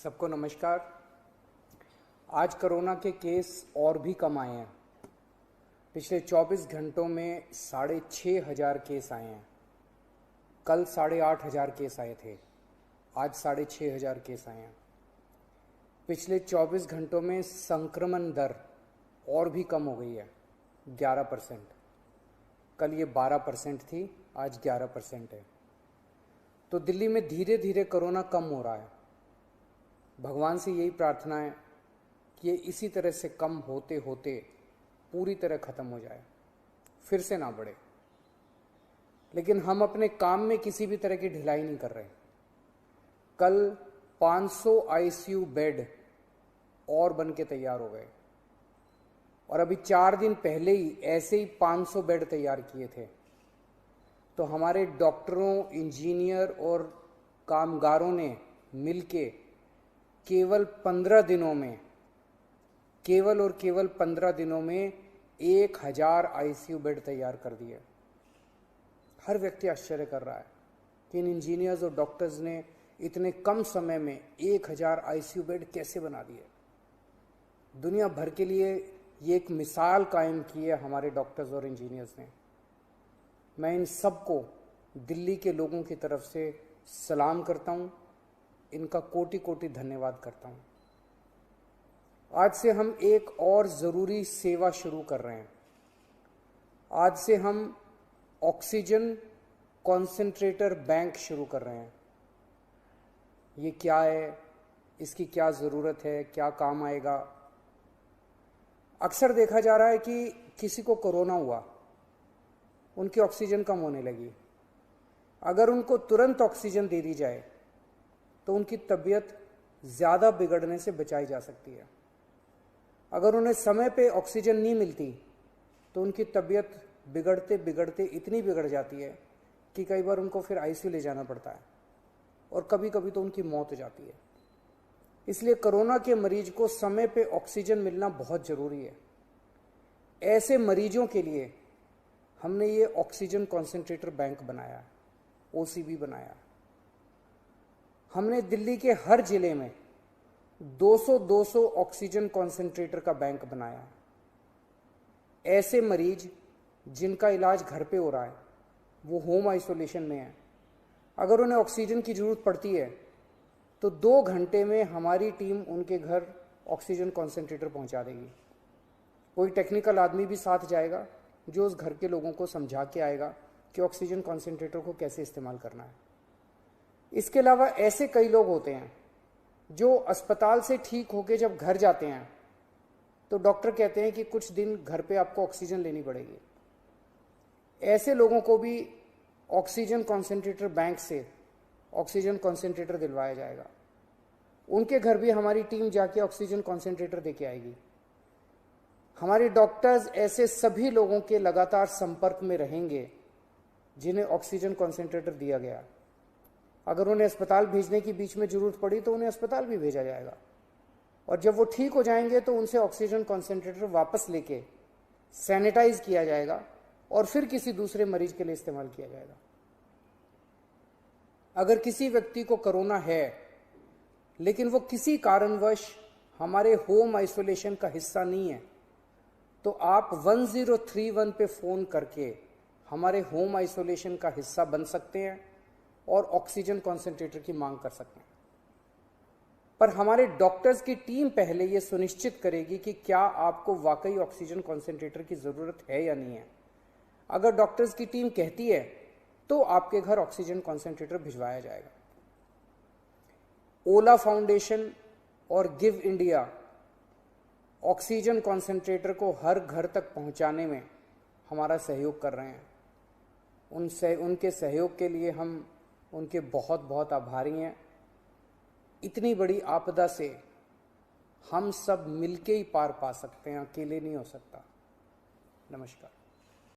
सबको नमस्कार। आज कोरोना के केस और भी कम आए हैं। पिछले 24 घंटों में 6,500 केस आए हैं। कल 8,500 केस आए थे, आज 6,500 केस आए हैं। पिछले 24 घंटों में संक्रमण दर और भी कम हो गई है, 11%। कल ये 12% थी, आज 11% है। तो दिल्ली में धीरे धीरे कोरोना कम हो रहा है। भगवान से यही प्रार्थना है कि ये इसी तरह से कम होते होते पूरी तरह ख़त्म हो जाए, फिर से ना बढ़े। लेकिन हम अपने काम में किसी भी तरह की ढिलाई नहीं कर रहे। कल 500 आईसीयू बेड और बन के तैयार हो गए और अभी 4 दिन पहले ही ऐसे ही 500 बेड तैयार किए थे। तो हमारे डॉक्टरों, इंजीनियर और कामगारों ने मिलके केवल 15 दिनों में, केवल 15 दिनों में 1,000 आईसीयू बेड तैयार कर दिए। हर व्यक्ति आश्चर्य कर रहा है कि इन इंजीनियर्स और डॉक्टर्स ने इतने कम समय में 1,000 आईसीयू बेड कैसे बना दिए। दुनिया भर के लिए ये एक मिसाल कायम की है हमारे डॉक्टर्स और इंजीनियर्स ने। मैं इन सबको दिल्ली के लोगों की तरफ से सलाम करता हूँ, इनका कोटि कोटि धन्यवाद करता हूँ। आज से हम एक और ज़रूरी सेवा शुरू कर रहे हैं। आज से हम ऑक्सीजन कॉन्सेंट्रेटर बैंक शुरू कर रहे हैं। ये क्या है, इसकी क्या ज़रूरत है, क्या काम आएगा? अक्सर देखा जा रहा है कि किसी को कोरोना हुआ, उनकी ऑक्सीजन कम होने लगी। अगर उनको तुरंत ऑक्सीजन दे दी जाए तो उनकी तबीयत ज़्यादा बिगड़ने से बचाई जा सकती है। अगर उन्हें समय पे ऑक्सीजन नहीं मिलती तो उनकी तबीयत बिगड़ते बिगड़ते इतनी बिगड़ जाती है कि कई बार उनको फिर आईसीयू ले जाना पड़ता है और कभी कभी तो उनकी मौत हो जाती है। इसलिए कोरोना के मरीज को समय पे ऑक्सीजन मिलना बहुत ज़रूरी है। ऐसे मरीजों के लिए हमने ये ऑक्सीजन कॉन्सेंट्रेटर बैंक बनाया, ओसीबी बनाया। हमने दिल्ली के हर जिले में 200-200 ऑक्सीजन कॉन्सेंट्रेटर का बैंक बनाया। ऐसे मरीज जिनका इलाज घर पे हो रहा है, वो होम आइसोलेशन में है, अगर उन्हें ऑक्सीजन की ज़रूरत पड़ती है तो 2 घंटे में हमारी टीम उनके घर ऑक्सीजन कॉन्सेंट्रेटर पहुंचा देगी। कोई टेक्निकल आदमी भी साथ जाएगा जो उस घर के लोगों को समझा के आएगा कि ऑक्सीजन कॉन्सेंट्रेटर को कैसे इस्तेमाल करना है। इसके अलावा ऐसे कई लोग होते हैं जो अस्पताल से ठीक होकर जब घर जाते हैं तो डॉक्टर कहते हैं कि कुछ दिन घर पे आपको ऑक्सीजन लेनी पड़ेगी। ऐसे लोगों को भी ऑक्सीजन कॉन्सेंट्रेटर बैंक से ऑक्सीजन कॉन्सेंट्रेटर दिलवाया जाएगा। उनके घर भी हमारी टीम जाके ऑक्सीजन कॉन्सेंट्रेटर देके आएगी। हमारे डॉक्टर्स ऐसे सभी लोगों के लगातार संपर्क में रहेंगे जिन्हें ऑक्सीजन कॉन्सेंट्रेटर दिया गया। अगर उन्हें अस्पताल भेजने की बीच में ज़रूरत पड़ी तो उन्हें अस्पताल भी भेजा जाएगा और जब वो ठीक हो जाएंगे तो उनसे ऑक्सीजन कॉन्सेंट्रेटर वापस लेके सैनिटाइज किया जाएगा और फिर किसी दूसरे मरीज के लिए इस्तेमाल किया जाएगा। अगर किसी व्यक्ति को कोरोना है लेकिन वो किसी कारणवश हमारे होम आइसोलेशन का हिस्सा नहीं है तो आप 1031 पे फ़ोन करके हमारे होम आइसोलेशन का हिस्सा बन सकते हैं और ऑक्सीजन कॉन्सेंट्रेटर की मांग कर सकते हैं। पर हमारे डॉक्टर्स की टीम पहले ये सुनिश्चित करेगी कि क्या आपको वाकई ऑक्सीजन कॉन्सेंट्रेटर की ज़रूरत है या नहीं है। अगर डॉक्टर्स की टीम कहती है तो आपके घर ऑक्सीजन कॉन्सेंट्रेटर भिजवाया जाएगा। ओला फाउंडेशन और गिव इंडिया ऑक्सीजन कॉन्सेंट्रेटर को हर घर तक पहुंचाने में हमारा सहयोग कर रहे हैं। उनके सहयोग के लिए हम उनके बहुत बहुत आभारी हैं। इतनी बड़ी आपदा से हम सब मिलके ही पार पा सकते हैं, अकेले नहीं हो सकता। नमस्कार।